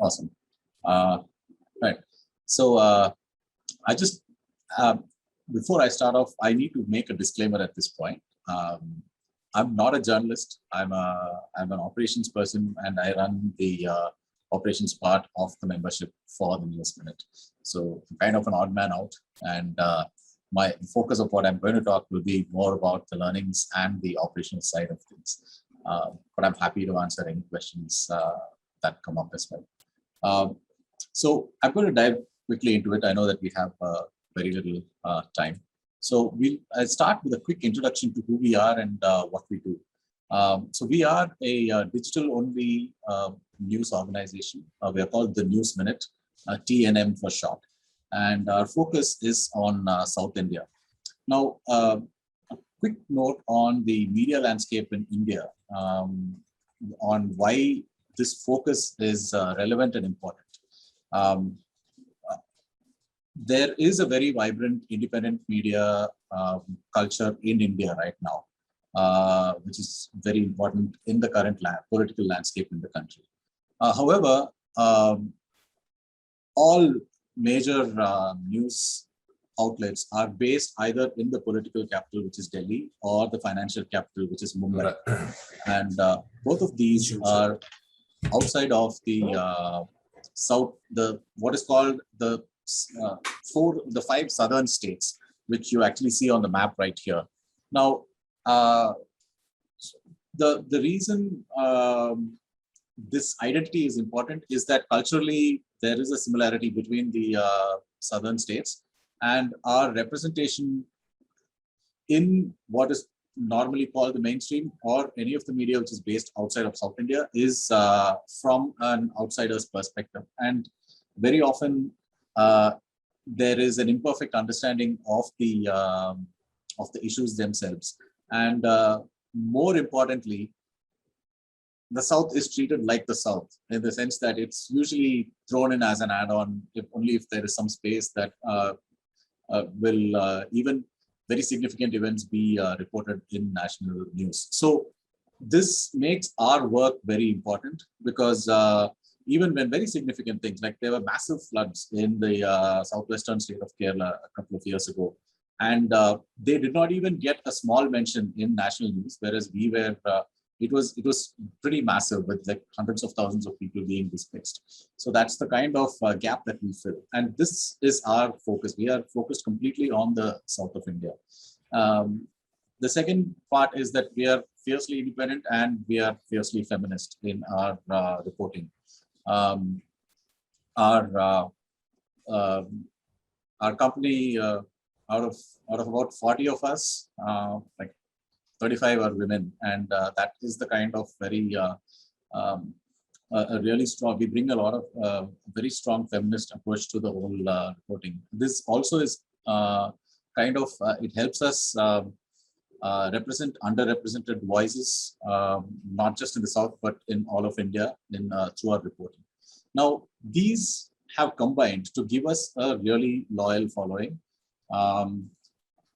Awesome. Right. So I just before I start off, I need to make a disclaimer at this point. I'm not a journalist. I'm an operations person, and I run the operations part of the membership for the News Minute. So I'm kind of an odd man out, and my focus of what I'm going to talk will be more about the learnings and the operational side of things. But I'm happy to answer any questions that come up as well. So I'm going to dive quickly into it. I know that we have very little time. So I'll start with a quick introduction to who we are and what we do. So we are a digital-only news organization. We are called the News Minute, TNM for short. And our focus is on South India. Now, a quick note on the media landscape in India, on why this focus is relevant and important. There is a very vibrant independent media culture in India right now, which is very important in the current political landscape in the country. However, all major news outlets are based either in the political capital, which is Delhi, or the financial capital, which is Mumbai. And both of these are outside of the south, what is called the 5 southern states, which you actually see on the map right here. Now, the reason this identity is important is that culturally there is a similarity between the southern states, and our representation in what is normally called the mainstream or any of the media which is based outside of South India is from an outsider's perspective. And very often there is an imperfect understanding of the issues themselves. And more importantly, the South is treated like the South, in the sense that it's usually thrown in as an add-on, only if there is some space that will even very significant events be reported in national news. So this makes our work very important, because even when very significant things, like there were massive floods in the southwestern state of Kerala a couple of years ago, and they did not even get a small mention in national news, whereas we were, it was pretty massive, with like hundreds of thousands of people being displaced. So that's the kind of gap that we fill. And this is our focus. We are focused completely on the south of India. The second part is that we are fiercely independent and we are fiercely feminist in our reporting. Our company, out of about 40 of us, like 35 are women, and that is the kind of very a really strong. We bring a lot of very strong feminist approach to the whole reporting. This also is kind of it helps us represent underrepresented voices, not just in the South but in all of India through our reporting. Now, these have combined to give us a really loyal following.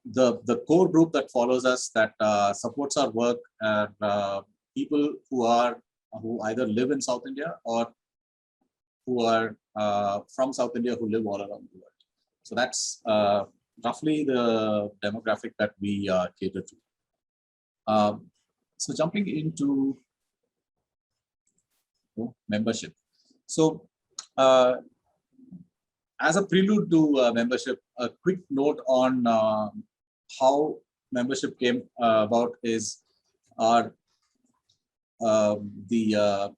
The core group that follows us, that supports our work, are people who either live in South India or who are from South India, who live all around the world. So that's roughly the demographic that we cater to. So jumping into membership. So as a prelude to membership, a quick note on how membership came about is the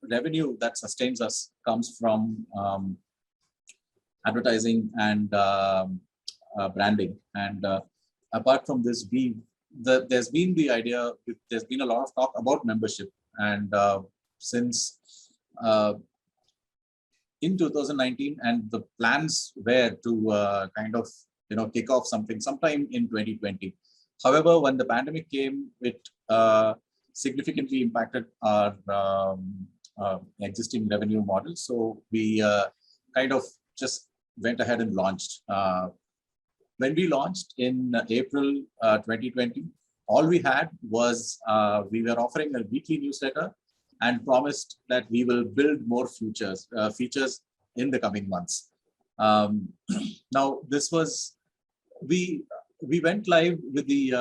revenue that sustains us comes from advertising and branding. And apart from this, there's been the idea, there's been a lot of talk about membership. And since in 2019, and the plans were to kind of kick off something sometime in 2020. However, when the pandemic came, it significantly impacted our existing revenue model. So we kind of just went ahead and launched. When we launched in April 2020, all we had was we were offering a weekly newsletter and promised that we will build more features in the coming months. Now, this was, we went live with the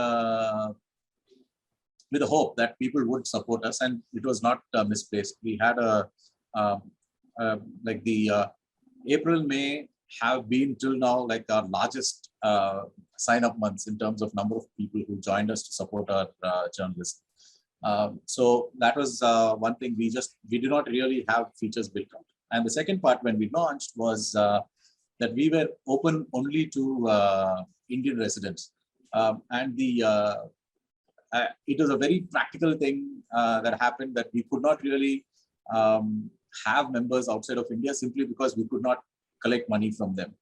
hope that people would support us, and it was not misplaced. We had uh, like the April, May have been till now like our largest sign-up months in terms of number of people who joined us to support our journalists. So that was one thing. We did not really have features built out. And the second part when we launched was that we were open only to Indian residents. And it was a very practical thing that happened, that we could not really have members outside of India simply because we could not collect money from them.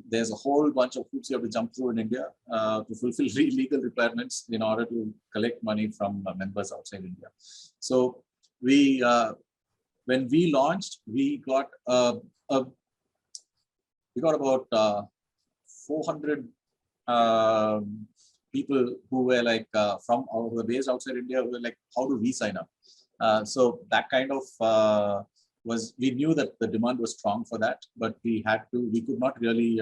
There's a whole bunch of hoops you have to jump through in India to fulfill legal requirements in order to collect money from members outside India. So when we launched, we got about 400 people who were like who were based outside India, who were like, how do we sign up? So that kind of we knew that the demand was strong for that, but we could not really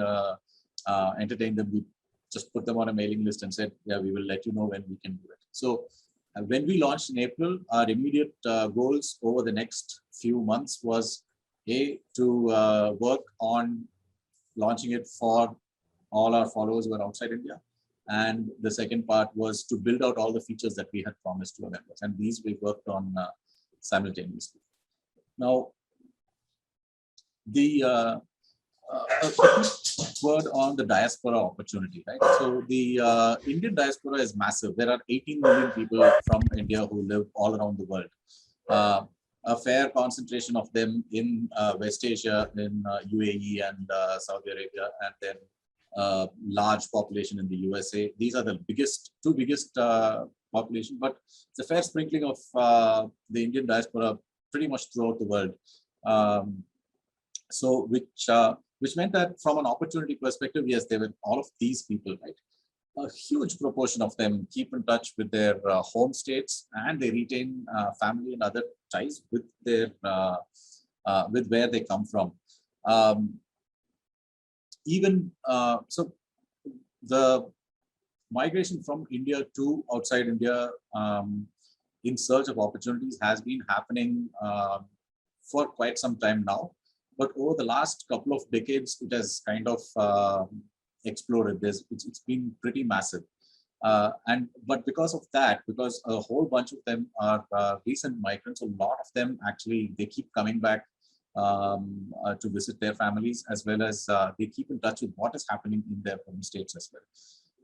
entertain them. We just put them on a mailing list and said, yeah, we will let you know when we can do it. So when we launched in April, our immediate goals over the next few months was to work on launching it for all our followers who are outside India. And the second part was to build out all the features that we had promised to our members. And these we worked on simultaneously. Now, a quick word on the diaspora opportunity, right? So the Indian diaspora is massive. There are 18 million people from India who live all around the world. A fair concentration of them in West Asia, in UAE and Saudi Arabia, and then large population in the USA. These are the two biggest population, but it's a fair sprinkling of the Indian diaspora pretty much throughout the world. So which meant that from an opportunity perspective, yes, there were all of these people, right? A huge proportion of them keep in touch with their home states, and they retain family and other ties with their with where they come from. So the migration from India to outside India in search of opportunities has been happening for quite some time now. But over the last couple of decades, it has kind of exploded. It's been pretty massive. But because of that, because a whole bunch of them are recent migrants, a lot of them actually, they keep coming back to visit their families, as well as they keep in touch with what is happening in their home states as well.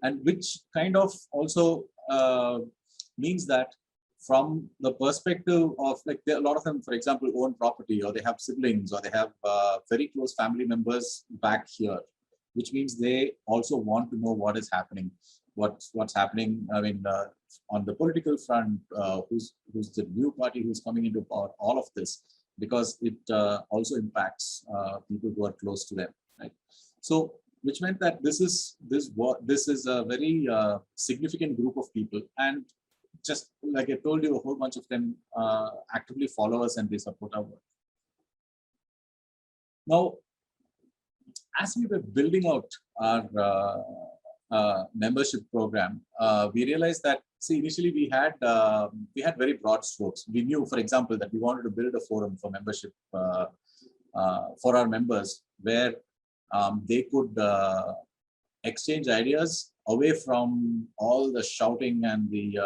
And which kind of also means that from the perspective of, like, a lot of them, for example, own property, or they have siblings, or they have very close family members back here, which means they also want to know what is happening, what's happening. I mean, on the political front, who's the new party who's coming into power, all of this, because it also impacts people who are close to them, right? So, which meant that this is a very significant group of people, and just like I told you, a whole bunch of them actively follow us and they support our work. Now, as we were building out our membership program, we realized that, see, initially we had very broad strokes. We knew, for example, that we wanted to build a forum for membership for our members, where they could exchange ideas away from all the shouting and the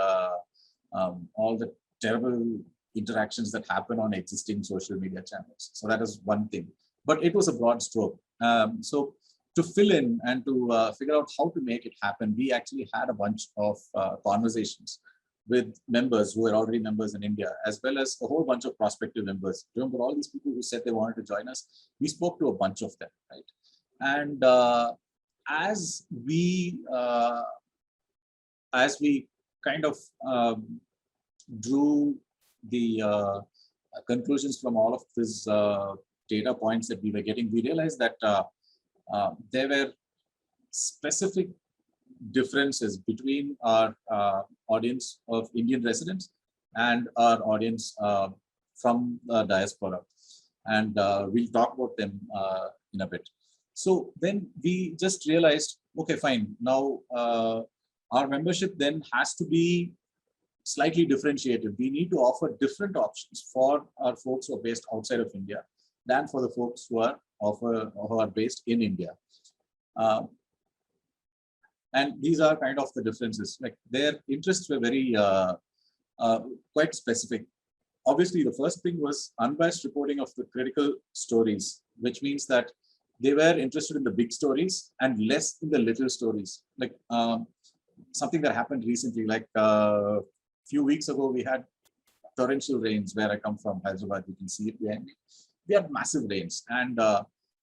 all the terrible interactions that happen on existing social media channels. So that is one thing, but it was a broad stroke. So to fill in and to figure out how to make it happen, we actually had a bunch of conversations with members who were already members in India, as well as a whole bunch of prospective members. Remember all these people who said they wanted to join us? We spoke to a bunch of them, right? And as we kind of drew the conclusions from all of these data points that we were getting, we realized that there were specific differences between our audience of Indian residents and our audience from diaspora. And we'll talk about them in a bit. So then we just realized, okay, fine. Now our membership then has to be slightly differentiated. We need to offer different options for our folks who are based outside of India than for the folks who are based in India. And these are kind of the differences. Like their interests were very quite specific. Obviously, the first thing was unbiased reporting of the critical stories, which means that they were interested in the big stories and less in the little stories. Like something that happened recently, like a few weeks ago, we had torrential rains where I come from, Hyderabad. You can see it behind me. We had massive rains, and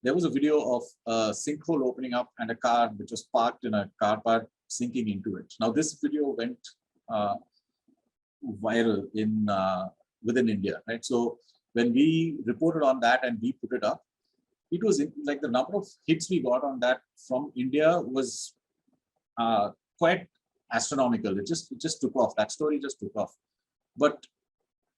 there was a video of a sinkhole opening up and a car which was parked in a car park sinking into it. Now, this video went viral in within India, right? So when we reported on that and we put it up, it was like the number of hits we got on that from India was quite astronomical. It just took off. That story just took off. But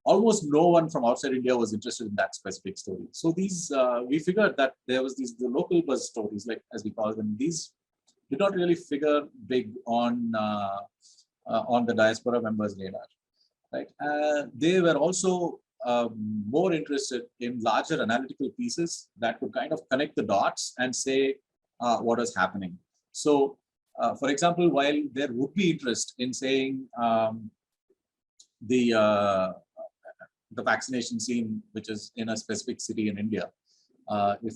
almost no one from outside India was interested in that specific story. So these, we figured that there was the local buzz stories, like as we call them. These did not really figure big on the diaspora members' radar, right? They were also more interested in larger analytical pieces that could kind of connect the dots and say what is happening. So, for example, while there would be interest in saying the vaccination scene, which is in a specific city in India, if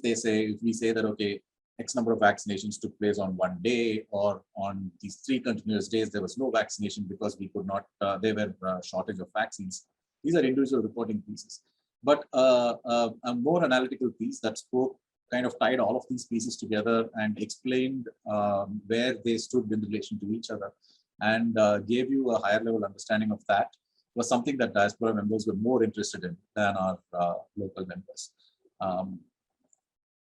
we say that, okay, X number of vaccinations took place on one day, or on these 3 continuous days, there was no vaccination because we could not, there were shortage of vaccines. These are individual reporting pieces. But a more analytical piece that spoke, kind of tied all of these pieces together and explained where they stood in relation to each other, and gave you a higher level understanding of that, was something that diaspora members were more interested in than our local members.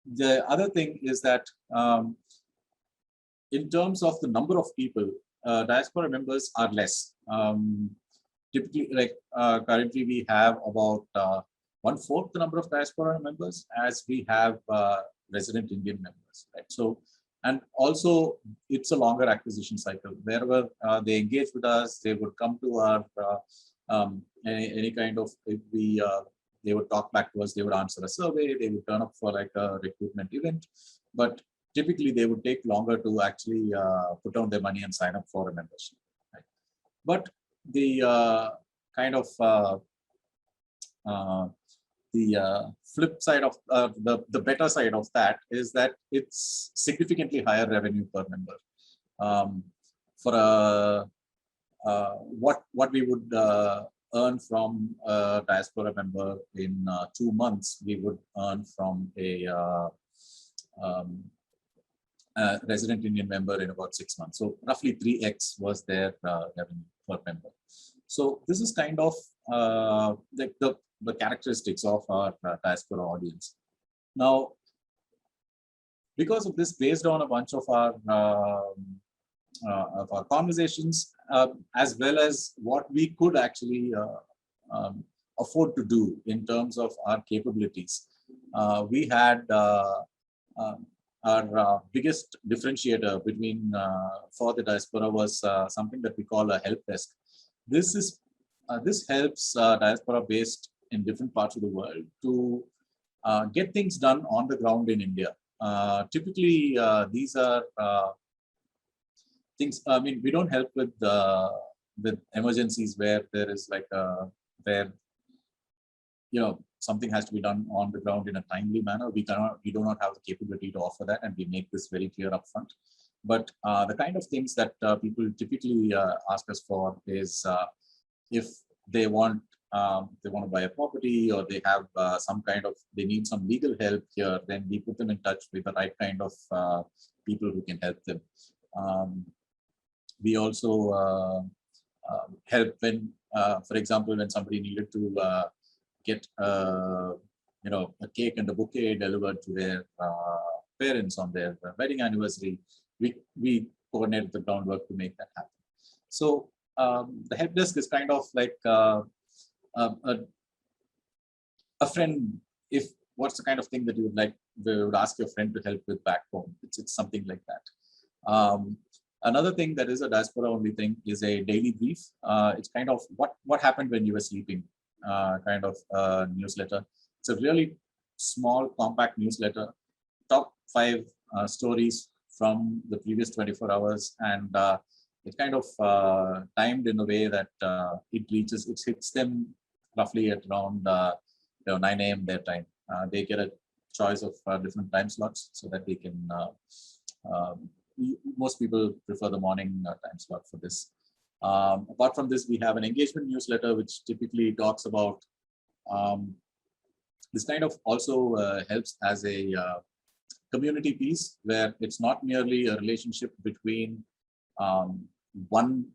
The other thing is that in terms of the number of people, diaspora members are less. Typically, like currently we have about 1/4 the number of diaspora members as we have resident Indian members, right? So, and also it's a longer acquisition cycle. Wherever they engage with us, they would come to our any kind of, if we they would talk back to us, they would answer a survey, they would turn up for like a recruitment event, but typically they would take longer to actually put down their money and sign up for a membership, right? But the kind of flip side of the better side of that is that it's significantly higher revenue per member. For what we would earn from a diaspora member in 2 months, we would earn from a resident Indian member in about 6 months. So roughly 3x was their revenue per member. So this is kind of the characteristics of our diaspora audience. Now, because of this, based on a bunch of our conversations, as well as what we could actually afford to do in terms of our capabilities, we had our biggest differentiator between for the diaspora was something that we call a help desk. This helps diaspora based in different parts of the world to get things done on the ground in India. Typically, these are things. I mean, we don't help with emergencies where there is like where something has to be done on the ground in a timely manner. We do not have the capability to offer that, and we make this very clear upfront. But the kind of things that people typically ask us for is if they want to buy a property, or they have they need some legal help here, then we put them in touch with the right kind of people who can help them. We also help when, for example, when somebody needed to get a cake and a bouquet delivered to their parents on their wedding anniversary, we coordinate the groundwork to make that happen. So the help desk is kind of like a friend. If what's the kind of thing that you would ask your friend to help with back home? It's something like that. Another thing that is a diaspora only thing is a daily brief. It's kind of what happened when you were sleeping, kind of newsletter. It's a really small, compact newsletter. Top 5 stories from the previous 24 hours, and it's kind of timed in a way that it hits them roughly at around 9 a.m. their time. They get a choice of different time slots so that they can. Most people prefer the morning time slot for this. Apart from this, we have an engagement newsletter which typically talks about. This kind of also helps as a community piece where it's not merely a relationship between one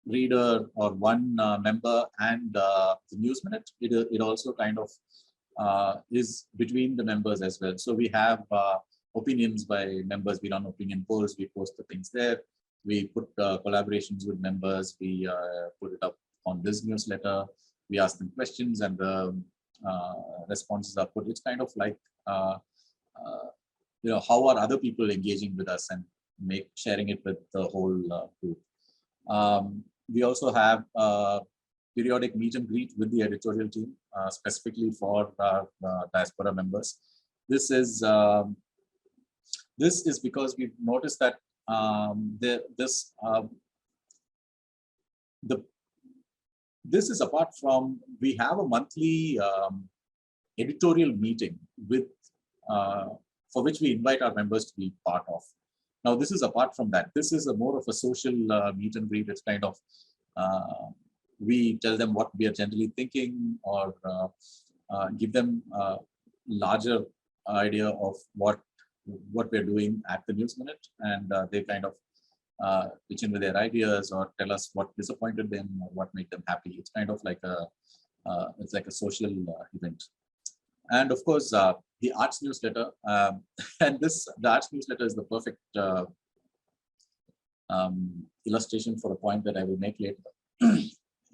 reader or one member and the news minute. It also kind of is between the members as well. So we have opinions by members. We run opinion polls. We post the things there. We put collaborations with members. We put it up on this newsletter. We ask them questions, and the responses are put. It's kind of like how are other people engaging with us and sharing it with the whole group. We also have periodic meet and greet with the editorial team, specifically for diaspora members. This is because we've noticed that this is apart from, we have a monthly editorial meeting with for which we invite our members to be part of. Now, this is apart from that. This is more of a social meet and greet. It's kind of we tell them what we are generally thinking, or give them a larger idea of what we're doing at the news minute, and they kind of pitch in with their ideas or tell us what disappointed them or what made them happy. It's kind of like a social event. And of course, the arts newsletter, and the arts newsletter is the perfect illustration for a point that I will make later.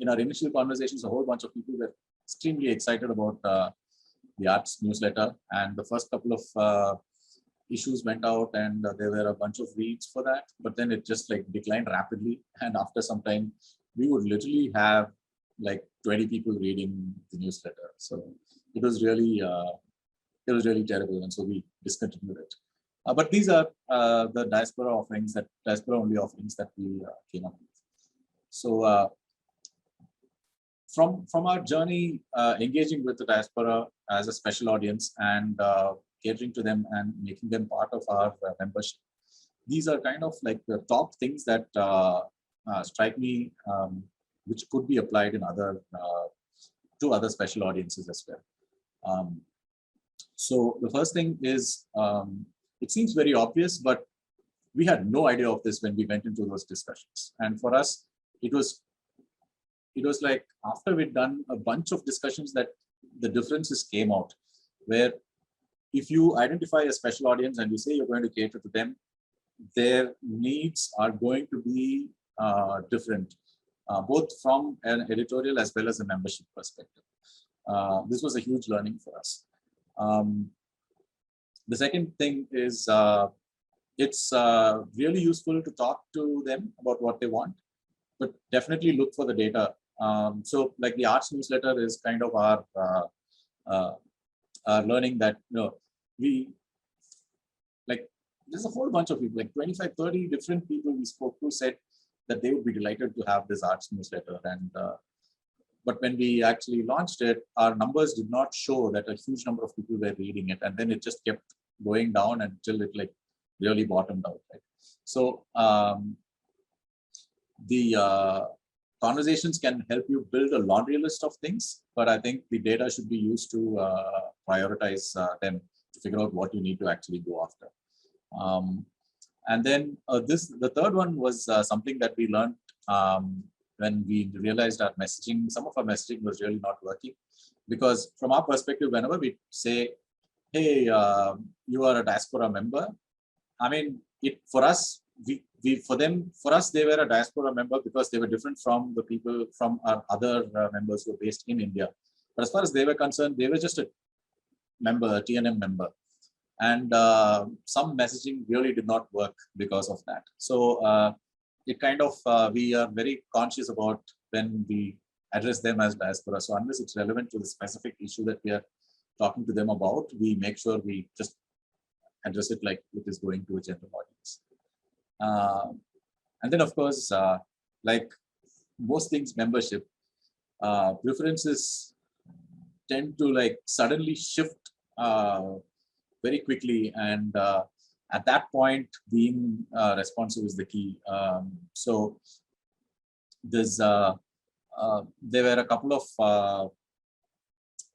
In our initial conversations, a whole bunch of people were extremely excited about the arts newsletter, and the first couple of issues went out, and there were a bunch of reads for that, but then it just declined rapidly, and after some time we would literally have 20 people reading the newsletter. So it was really terrible, and so we discontinued it. But these are the diaspora-only offerings that we came up with. So from our journey engaging with the diaspora as a special audience and catering to them and making them part of our membership, these are kind of the top things that strike me, which could be applied in to other special audiences as well. So the first thing is, it seems very obvious, but we had no idea of this when we went into those discussions. And for us, it was like after we'd done a bunch of discussions that the differences came out, where if you identify a special audience and you say you're going to cater to them, their needs are going to be different, both from an editorial as well as a membership perspective. This was a huge learning for us. The second thing is it's really useful to talk to them about what they want, but definitely look for the data. So the arts newsletter is kind of our learning that there's a whole bunch of people, 25, 30 different people we spoke to said that they would be delighted to have this arts newsletter. And but when we actually launched it, our numbers did not show that a huge number of people were reading it, and then it just kept going down until it really bottomed out. Right? So the conversations can help you build a laundry list of things, but I think the data should be used to prioritize them to figure out what you need to actually go after. And then the third one was something that we learned when we realized some of our messaging was really not working, because from our perspective, whenever we say, hey, you are a diaspora member, I mean, for us, for us, they were a diaspora member because they were different from the people from our other members who were based in India. But as far as they were concerned, they were just a member, a TNM member. And some messaging really did not work because of that. So it kind of, we are very conscious about when we address them as diaspora. So unless it's relevant to the specific issue that we are talking to them about, we make sure we just address it like it is going to a general audience. And then, of course, like most things, membership preferences tend to like suddenly shift very quickly, and at that point, being responsive is the key. So there's there were a couple of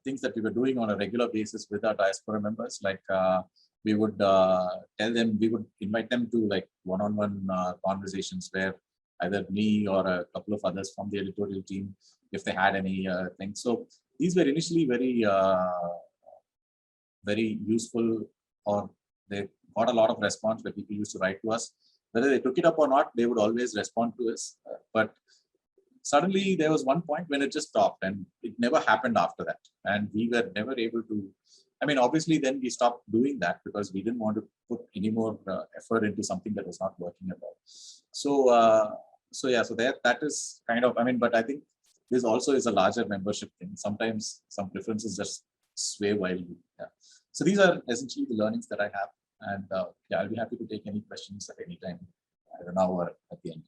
things that we were doing on a regular basis with our diaspora members, like we would tell them, we would invite them to like one-on-one conversations where either me or a couple of others from the editorial team, if they had any things. So these were initially very useful, or they got a lot of response where people used to write to us. Whether they took it up or not, they would always respond to us. But suddenly there was one point when it just stopped, and it never happened after that. And we were never able to, I mean, obviously then we stopped doing that because we didn't want to put any more effort into something that was not working at all. So yeah, so that is kind of, I mean, but I think this also is a larger membership thing. Sometimes some preferences just sway wildly. Yeah. So these are essentially the learnings that I have. And yeah, I'll be happy to take any questions at any time, either now or at the end.